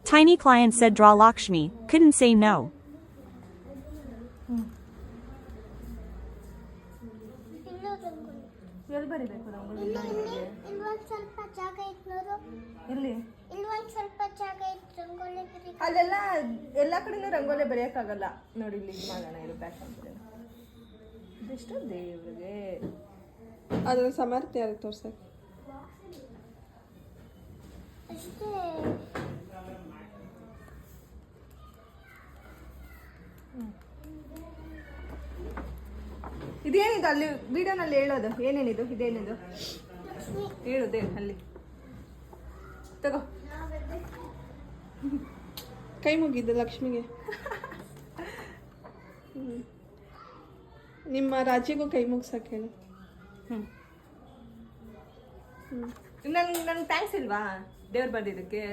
Tiny client said draw Lakshmi, couldn't say no. ಇನ್ನೂ ರಂಗೋಲಿ ಎಲ್ಲಿ ಬರಿಬೇಕು ರಂಗೋಲಿ ಇಲ್ಲೊಂದು ಸ್ವಲ್ಪ ಜಾಗ ಐತೆ ನೋಡು. ಇಲ್ಲಿ ಇಲ್ಲೊಂದು ಸ್ವಲ್ಪ ಜಾಗ ಐತೆ ರಂಗೋಲಿ ಬರಿ. ಅಲ್ಲೆಲ್ಲ ಎಲ್ಲ ಕಡೆನೂ ರಂಗೋಲಿ ಬರೆಯೋಕ್ಕಾಗಲ್ಲ ನೋಡಿ. ಇಲ್ಲಿ ಇದು ಮಾಡೋಣ, ಇದು ಬ್ಯಾಕ್ ಮಾಡ್ತೀನಿ. ಇದಿಷ್ಟು ದೇವ್ರಿಗೆ ಅದ್ರ ಸಮರ್ಥ್ಯ ಯಾರಿಗೆ ತೋರ್ಸಕ್ಕೆ ಅಷ್ಟೇ. ಇದೇನಿದು ಅಲ್ಲಿ ವಿಡಿಯೋನಲ್ಲಿ ಹೇಳೋದು ಏನೇನಿದು? ಇದೇನಿದು ಲಕ್ಷ್ಮಿ ಹೇಳೋದೇ ಅಲ್ಲಿ ತಗೋ. ಕೈ ಮುಗಿದ್ದು ಲಕ್ಷ್ಮಿಗೆ. ನಿಮ್ಮ ರಾಜಿಗೂ ಕೈ ಮುಗ್ಸಕ್ಕೆ ಹೇಳಿ. ನನ್ಗೆ ಥ್ಯಾಂಕ್ಸ್ ಇಲ್ವಾ ದೇವ್ರು ಬಂದಿದ್ದಕ್ಕೆ?